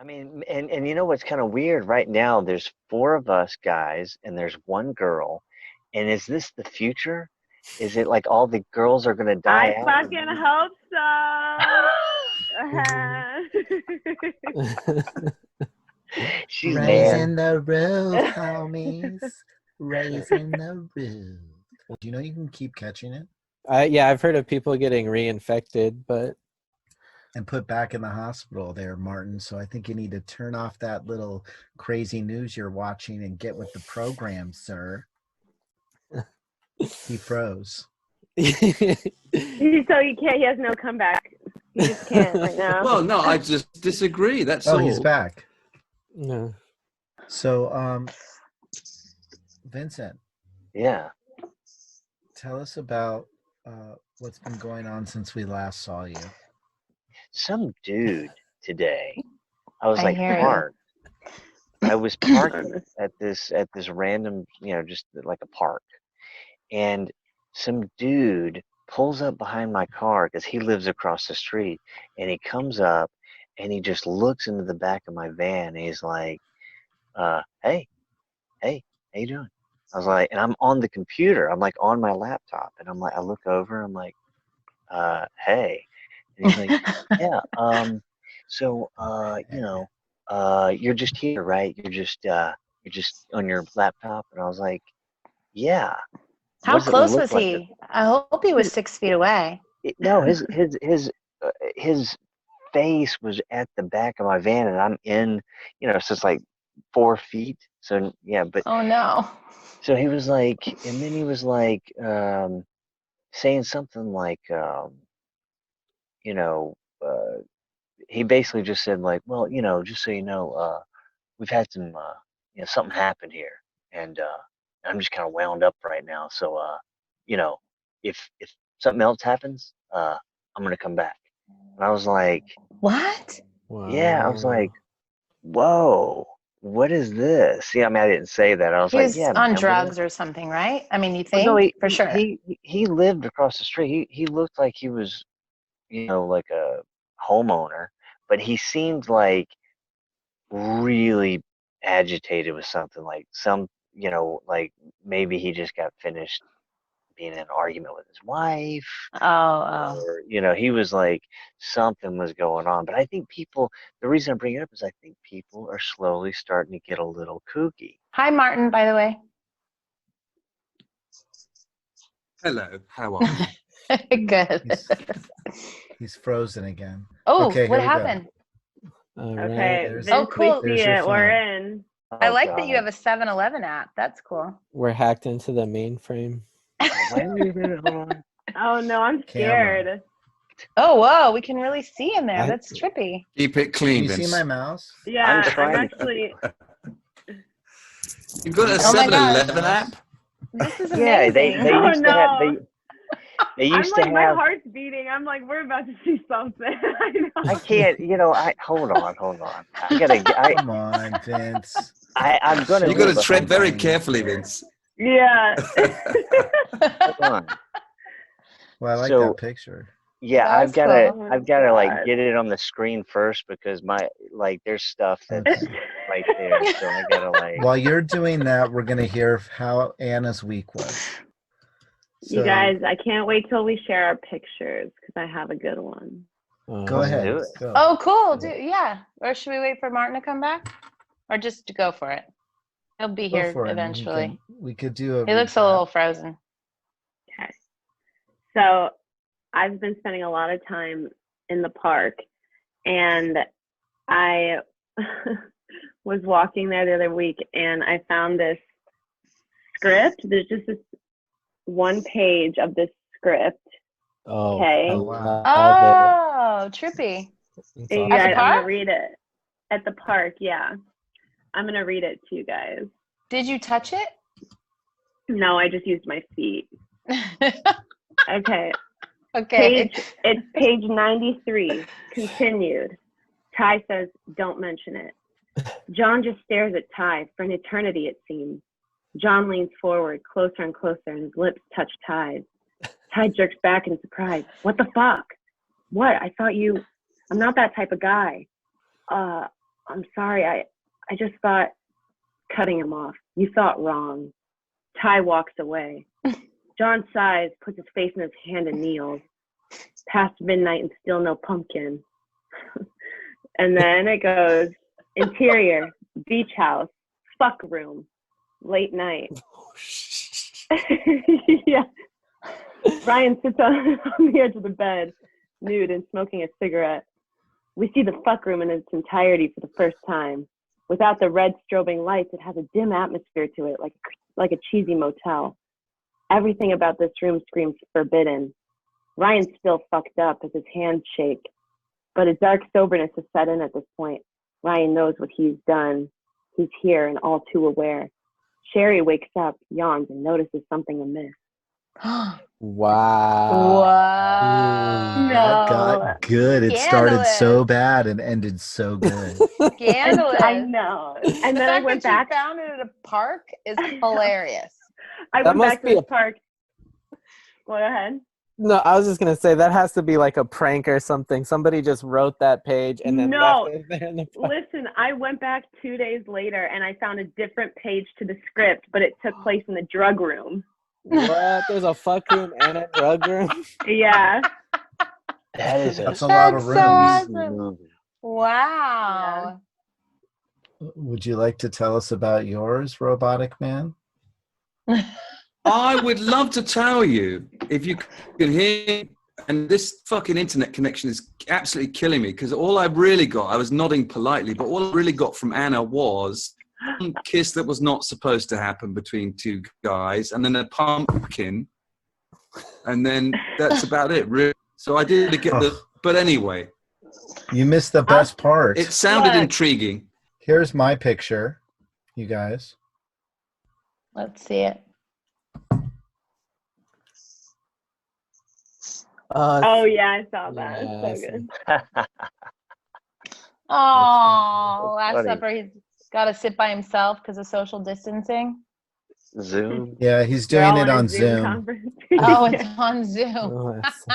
I mean, and you know what's kind of weird right now? There's four of us guys, and there's one girl. And is this the future? Is it like all the girls are gonna die I out? fucking hope so. She's Raising the roof, homies. Raising the roof. Do you know you can keep catching it Yeah, I've heard of people getting reinfected, but and put back in the hospital there, Martin? So I think you need to turn off that little crazy news you're watching and get with the program, sir. He froze. So he can't. He has no comeback. He just can't right now. Well, no, I just disagree. That's all. Oh, he's back. no. So, Vincent, Yeah. tell us about what's been going on since we last saw you. Some dude today. I was I like hear you. parked. I was parked at this random, just like a park, and some dude pulls up behind my car because he lives across the street, and he comes up and he just looks into the back of my van and he's like, hey, how you doing? I was like, and I'm on the computer, I'm like on my laptop, and I'm like, I look over, I'm like, hey, and he's like, yeah, so you're just here, right? You're just on your laptop, and I was like, yeah. How What does it close look was like? he? I hope he was 6 feet away. No, his face was at the back of my van, and I'm in, so it's like 4 feet. So yeah, but Oh no. so he was like, and then he was like, saying something like, you know, he basically just said like, well, just so you know, we've had some, something happened here, and I'm just kind of wound up right now. So, you know, if something else happens, I'm gonna come back. And I was like, What? yeah, I was like, whoa, what is this? Yeah, I mean, I didn't say that. I was He like, was yeah, on man. drugs or something, right? I mean, you Well, no, think? For sure. he lived across the street. He looked like he was, like a homeowner, but he seemed like really agitated with something, like like maybe he just got finished being in an argument with his wife, Oh. or he was like, something was going on. But I think the reason I bring it up is I think people are slowly starting to get a little kooky. Hi, Martin, by the way. Hello, how are you? Good. He's frozen again. Oh, Okay, what here we go. happened? All Okay. right. Oh, cool. We see There's your it. We're phone. in. I Oh, like that you God. have a 7-Eleven app. That's cool. We're hacked into the mainframe. Why are you doing it? Hold on. Oh no, I'm Camera. scared. Oh, whoa. We can really see in there. I- That's trippy. Keep it Can clean, you see Vince. my mouse? Yeah, I'm I'm trying. actually. You've got a Oh my 7-Eleven gosh. app? This is Yeah, amazing. they Oh, used to have no. they I'm used to like, my have. heart's beating. I'm like, we're about to see something. I know. I can't. Hold on. I gotta. Come on, Vince. I'm gonna. You've do got it, to but tread hold very on. carefully, Vince. Yeah. Hold on. Well, I like So that picture. yeah, That was cool. I've gotta like God. get it on the screen first because there's stuff that's Okay. right there. So I gotta like. While you're doing that, we're going to hear how Anna's week was. You guys, I can't wait till we share our pictures because I have a good one. Go Let's ahead. do it. Go. Oh, cool. Yeah. Or should we wait for Martin to come back? Or just to go for it? He'll be Go here for it, and eventually. we could do a He looks a recap. little frozen. Okay. So I've been spending a lot of time in the park, and I was walking there the other week, and I found this script. There's just this one page of this script. Oh, Okay. Oh, wow. Oh, trippy. It's Yeah, awesome. At the I'm park? gonna read it at the park. Yeah, I'm gonna read it to you guys. Did you touch it? No, I just used my feet. Okay. Okay. It's page 93. Continued. Ty says, "Don't mention it." John just stares at Ty for an eternity, it seems. John leans forward, closer and closer, and his lips touch Ty's. Ty jerks back in surprise. "What the fuck? What? I'm not that type of guy." I'm sorry. I just thought cutting him off. You thought wrong. Ty walks away. John sighs, puts his face in his hand and kneels. Past midnight and still no pumpkin. And then it goes, interior, beach house, fuck room, late night. Yeah. Ryan sits on the edge of the bed, nude and smoking a cigarette. We see the fuck room in its entirety for the first time. Without the red strobing lights, it has a dim atmosphere to it, like a cheesy motel. Everything about this room screams forbidden. Ryan's still fucked up as his hands shake, but a dark soberness has set in at this point. Ryan knows what he's done. He's here and all too aware. Sherry wakes up, yawns, and notices something amiss. Wow. Whoa. That got good. It started so Scandalous. bad and ended so good. Scandalous. I know. And The then I fact went that back. you found it at a park is hilarious. I That went must back to be this park. Go ahead. No, I was just gonna say that has to be like a prank or something. Somebody just wrote that page and then No. left it there in the park. Listen, I went back 2 days later and I found a different page to the script, but it took place in the drug room. What? There's a fuck room and a drug room? Yeah. That is That's a lot of That's so rooms. awesome. movie. Wow. Would you like to tell us about yours, Robotic Man? I would love to tell you if you could hear. And this fucking internet connection is absolutely killing me because all I really got, I was nodding politely, but all I really got from Anna was a kiss that was not supposed to happen between two guys, and then a pumpkin, and then that's about it, really. So I didn't get the. But anyway, You missed the best part. it sounded Look. intriguing. Here's my picture, you guys. Let's see it. Oh, yeah, I saw that. Yeah, I It's see. so good. Oh, That's last funny. supper, he's got to sit by himself because of social distancing. Zoom. Yeah, he's They're doing all it in a on Zoom. conference. Oh, it's on Zoom. Oh, that's-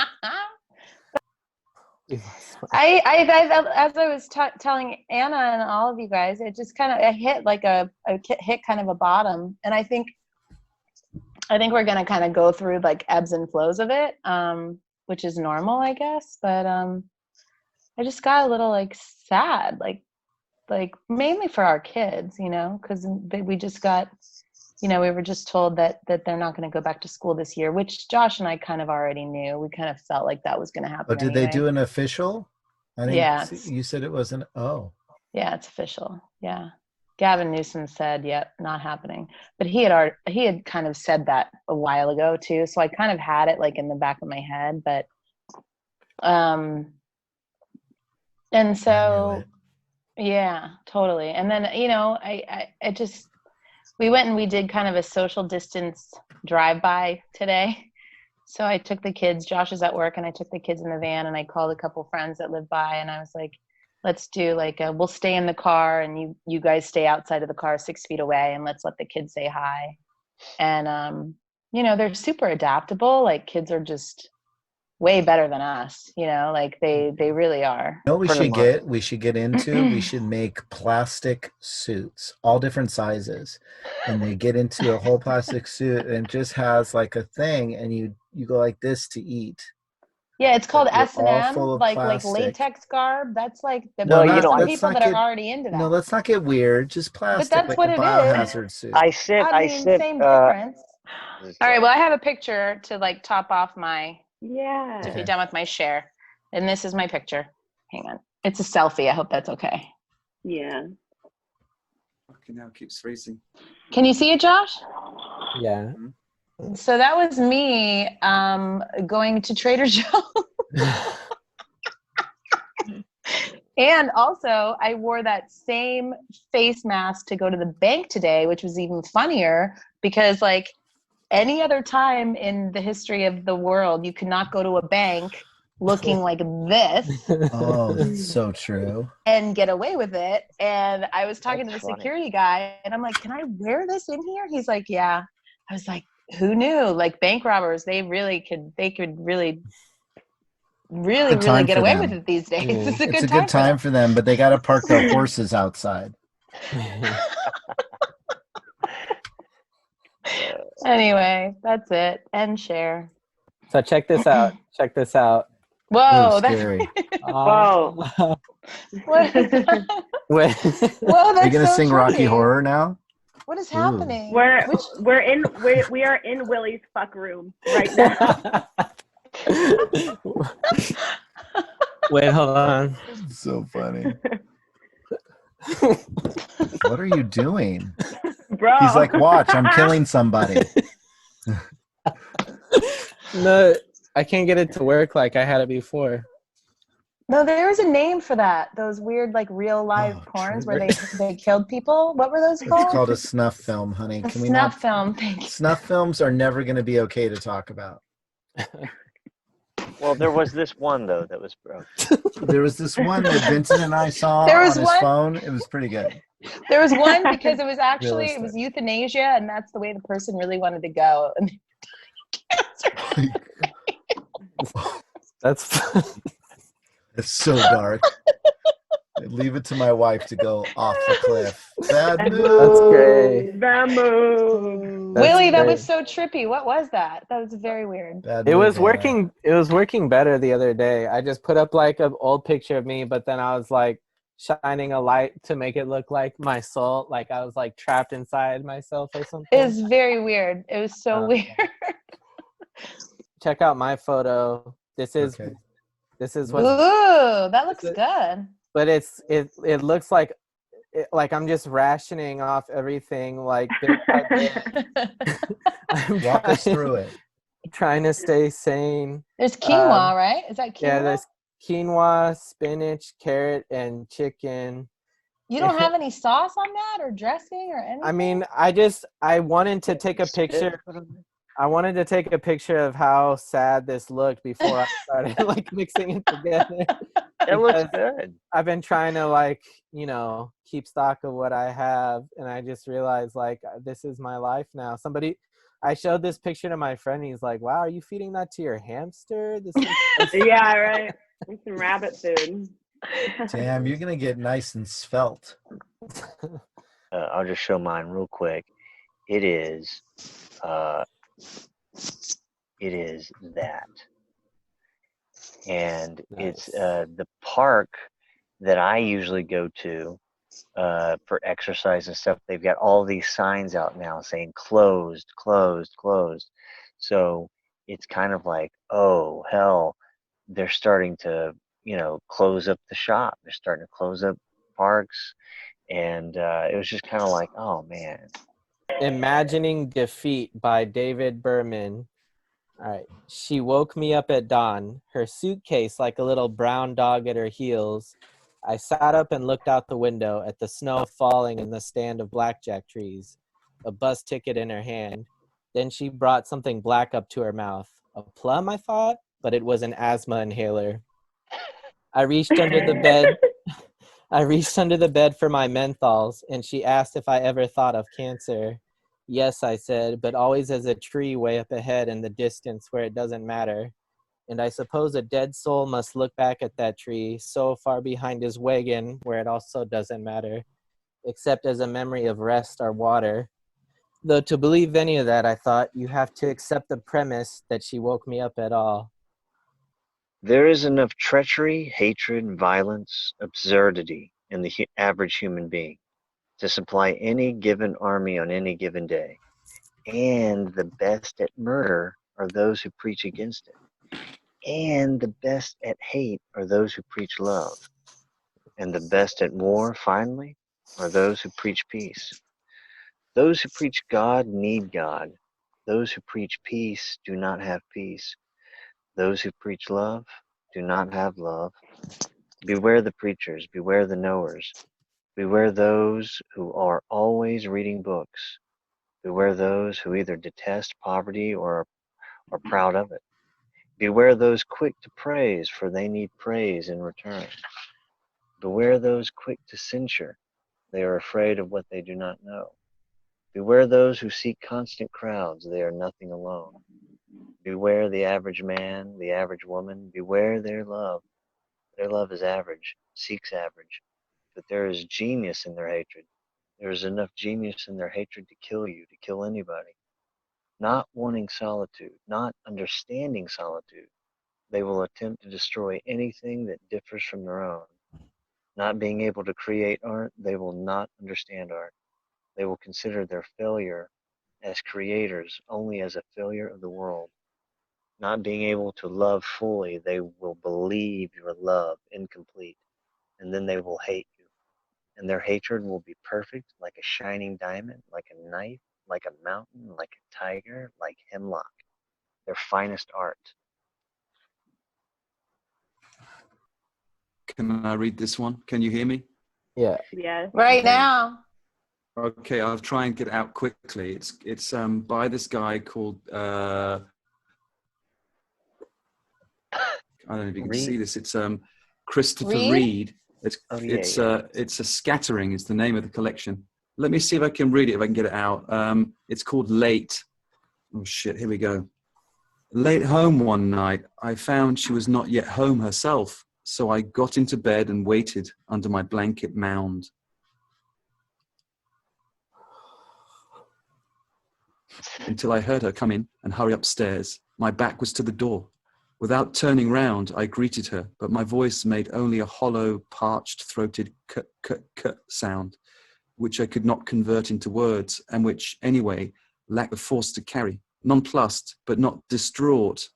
As I was telling Anna and all of you guys, it just kind of hit like hit kind of a bottom, and I think we're gonna kind of go through like ebbs and flows of it, which is normal, I guess. But I just got a little like sad, like mainly for our kids, because we just got, we were just told that they're not going to go back to school this year, which Josh and I kind of already knew. We kind of felt like that was going to happen. Oh, did anyway. they do an official? I think Yeah, you said it wasn't. Oh, yeah, it's official. Yeah, Gavin Newsom said, "Yep, not happening." But he had kind of said that a while ago too, so I kind of had it like in the back of my head. But, and I knew so, it. yeah, totally. And then I just we went and we did kind of a social distance drive-by today. So I took the kids, Josh is at work, and I took the kids in the van and I called a couple friends that live by and I was like, let's do like we'll stay in the car and you guys stay outside of the car 6 feet away and let's let the kids say hi. And, they're super adaptable. Like kids are just way better than us, like they really are. You know what For the we should get into? We should make plastic suits, all different sizes. And they get into a whole plastic suit and it just has like a thing and you go like this to eat. Yeah, it's called You're all S&M, full of like plastic. latex garb. That's like No, Well, you there's know, some let's people not that get- are already into that. No, let's not get weird. Just plastic, that's like what a it is. biohazard suit. I sit. Same difference. All right, well, I have a picture to like top off to Yeah. be Okay. done with my share. And this is my picture. Hang on. It's a selfie. I hope that's okay. Yeah. Fucking hell, keeps freezing. Can you see it, Josh? Yeah. So that was me going to Trader Joe's. And also, I wore that same face mask to go to the bank today, which was even funnier because, like, any other time in the history of the world, you could not go to a bank looking like this Oh, that's so true. and get away with it. And I was talking That's to the funny. security guy, and I'm like, can I wear this in here? He's like, yeah. I was like, who knew? Like, bank robbers, they could really really Good time get for away them. with it these days. Yeah. It's a It's good a good time for them, but they got to park their horses outside. Anyway, that's it. End share. So check this out. Check this out. Whoa, Ooh, scary. Whoa. what is that? Wait. Whoa, Are you that's gonna so sing Rocky trippy. Horror now? What is Ooh. happening? We are in Willie's fuck room right now. Wait, hold on. So funny. What are you doing? Bro. He's like, watch, I'm killing somebody. No, I can't get it to work like I had it before. No, there was a name for that. Those weird, like, real live porns where they killed people. What were those It's called? called a snuff film, honey. A Can we snuff not? film. Thank you. Snuff films are never going to be okay to talk about. Well, there was this one though that was broke. There was this one that Vincent and I saw There was on his one- phone. It was pretty good. There was one because it was actually it Realistic. was euthanasia, and that's the way the person really wanted to go. And That's It's so dark. Leave it to my wife to go off the cliff. Bad that's move. great. The move. That's Willie, that great. was so trippy. What was that? That was very weird. Bad It move, was Hannah. working. It was working better the other day. I just put up like an old picture of me, but then I was like shining a light to make it look like my soul, like I was like trapped inside myself or something. It was very weird. It was so weird. Check out my photo. This is Okay. what. Ooh, that looks good. But it looks like I'm just rationing off everything like bit by bit. I'm Walk us through it. trying to stay sane. There's quinoa, right? Is that quinoa? Yeah, there's quinoa, spinach, carrot, and chicken. You don't have any sauce on that or dressing or anything? I mean, I wanted to take a picture. I wanted to take a picture of how sad this looked before I started like mixing it together. It looks Because good. I've been trying to like, keep stock of what I have, and I just realized like this is my life now. I showed this picture to my friend. He's like, "Wow, are you feeding that to your hamster?" This is Yeah, right. And some rabbit food. Damn, you're gonna get nice and svelte. I'll just show mine real quick. It is that. And it's Nice. the park that I usually go to for exercise and stuff. They've got all these signs out now saying closed, closed, closed. So it's kind of like, oh, hell, they're starting to, close up the shop. They're starting to close up parks. And it was just kind of like, oh, man. Imagining Defeat by David Berman. All right. She woke me up at dawn, her suitcase like a little brown dog at her heels. I sat up and looked out the window at the snow falling in the stand of blackjack trees, a bus ticket in her hand. Then she brought something black up to her mouth. A plum, I thought, but it was an asthma inhaler. I reached under the bed. I reached under the bed for my menthols, and she asked if I ever thought of cancer. Yes, I said, but always as a tree way up ahead in the distance where it doesn't matter. And I suppose a dead soul must look back at that tree so far behind his wagon where it also doesn't matter, except as a memory of rest or water. Though to believe any of that, I thought, you have to accept the premise that she woke me up at all. There is enough treachery, hatred, violence, absurdity in the average human being to supply any given army on any given day. And the best at murder are those who preach against it. And the best at hate are those who preach love. And the best at war, finally, are those who preach peace. Those who preach God need God. Those who preach peace do not have peace. Those who preach love do not have love. Beware the preachers, beware the knowers. Beware those who are always reading books. Beware those who either detest poverty or are proud of it. Beware those quick to praise, for they need praise in return. Beware those quick to censure, they are afraid of what they do not know. Beware those who seek constant crowds, they are nothing alone. Beware the average man, the average woman. Beware their love. Their love is average, seeks average. But there is genius in their hatred. There is enough genius in their hatred to kill you, to kill anybody. Not wanting solitude, not understanding solitude, they will attempt to destroy anything that differs from their own. Not being able to create art, they will not understand art. They will consider their failure as creators only as a failure of the world. Not being able to love fully, they will believe your love incomplete, and then they will hate you. And their hatred will be perfect, like a shining diamond, like a knife, like a mountain, like a tiger, like hemlock, their finest art. Can I read this one? Can you hear me? Yeah. Yes. Right Okay. now. Okay, I'll try and get it out quickly. It's by this guy called I don't know if you can see this. It's Christopher Reed? Reed. It's Oh, yeah, it's yeah. it's a scattering is the name of the collection. Let me see if I can read it, if I can get it out. It's called Late. Oh shit, here we go. Late home one night, I found she was not yet home herself, so I got into bed and waited under my blanket mound. Until I heard her come in and hurry upstairs. My back was to the door. Without turning round, I greeted her, but my voice made only a hollow, parched-throated k sound, which I could not convert into words, and which, anyway, lacked the force to carry. Nonplussed, but not distraught.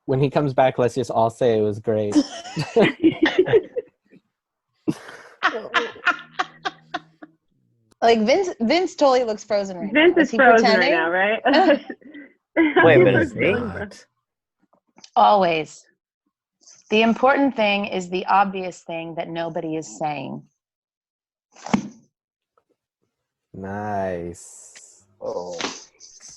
When he comes back, let's just all say it was great. Like Vince totally looks frozen right Vince now. is he frozen pretending? right now, right? Wait a He minute, is me? not. Always. The important thing is the obvious thing that nobody is saying. Nice. Oh,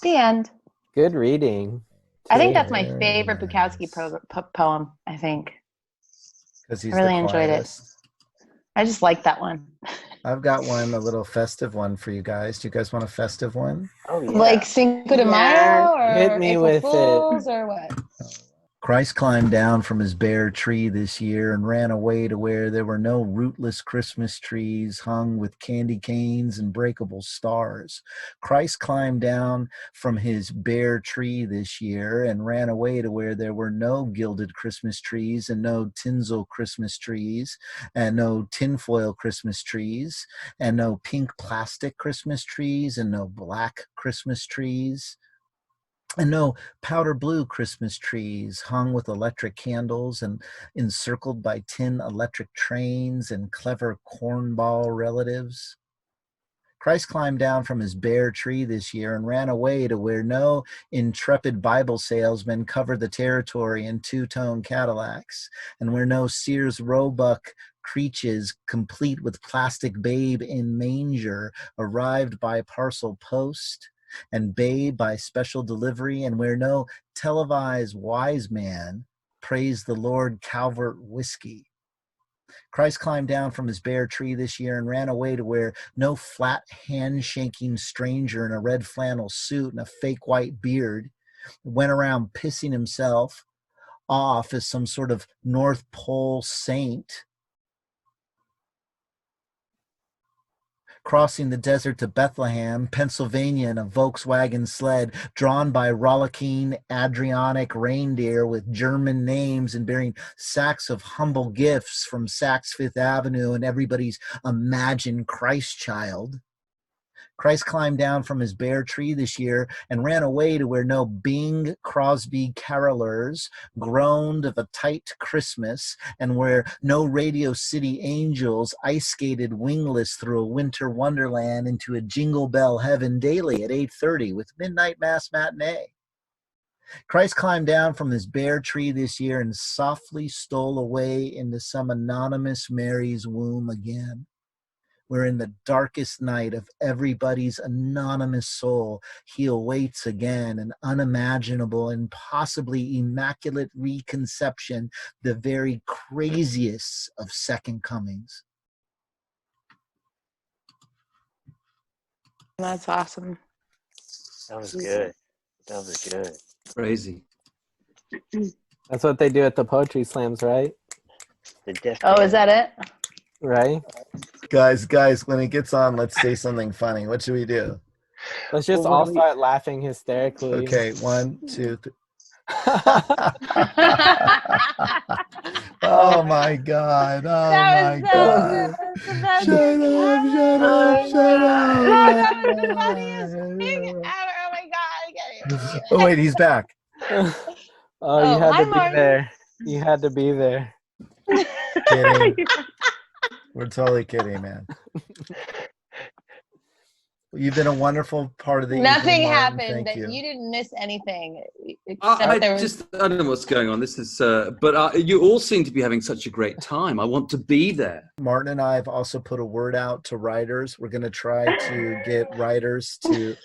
The end. Good reading. I think that's my Very favorite nice. Bukowski poem, I think. Because he's I really the enjoyed it. quietest. I just like that one. I've got one, a little festive one for you guys. Do you guys want a festive one? oh yeah. Like Cinco de Yeah. Mayo Hit or me April with it. Fools or what? Christ climbed down from his bare tree this year and ran away to where there were no rootless Christmas trees hung with candy canes and breakable stars. Christ climbed down from his bare tree this year and ran away to where there were no gilded Christmas trees and no tinsel Christmas trees and no tinfoil Christmas trees and no pink plastic Christmas trees and no black Christmas trees. And no powder blue Christmas trees hung with electric candles and encircled by tin electric trains and clever cornball relatives. Christ climbed down from his bare tree this year and ran away to where no intrepid Bible salesman covered the territory in two-tone Cadillacs, and where no Sears Roebuck creaches complete with plastic babe in manger arrived by parcel post, and babe by special delivery, and where no televised wise man praised the Lord Calvert whiskey. Christ climbed down from his bare tree this year and ran away to where no flat hand-shaking stranger in a red flannel suit and a fake white beard went around pissing himself off as some sort of North Pole saint, crossing the desert to Bethlehem, Pennsylvania in a Volkswagen sled drawn by rollicking Adriatic reindeer with German names and bearing sacks of humble gifts from Saks Fifth Avenue and everybody's imagined Christ child. Christ climbed down from his bare tree this year and ran away to where no Bing Crosby carolers groaned of a tight Christmas, and where no Radio City angels ice skated wingless through a winter wonderland into a Jingle Bell heaven daily at 8:30 with Midnight Mass matinee. Christ climbed down from his bare tree this year and softly stole away into some anonymous Mary's womb again, where in the darkest night of everybody's anonymous soul, he awaits again an unimaginable and possibly immaculate reconception, the very craziest of second comings. That's awesome. That was good. That was good. Crazy. That's what they do at the poetry slams, right? The death Oh, is that it? Right? Guys, when it gets on, let's say something funny. What should we do? Let's just Well, what all do we- start laughing hysterically. Okay, 1, 2, 3. Oh my God. Oh That my was so God. good. That's the best Shut thing up, shut ever. up, shut Oh, up. that was the funniest thing ever. Oh my God, I can't even believe it. Oh wait, he's back. Oh, Oh, you had hi, to be Martin. there. You had to be there. Kidding. We're totally kidding, man. You've been a wonderful part of the Nothing evening, Martin. happened. Thank you. You didn't miss anything. I There was, don't know what's going on. This is, but you all seem to be having such a great time. I want to be there. Martin and I have also put a word out to writers. We're going to try to get writers to.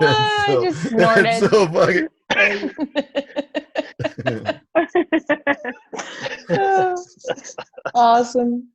I just snorted. That's so fucking. Awesome.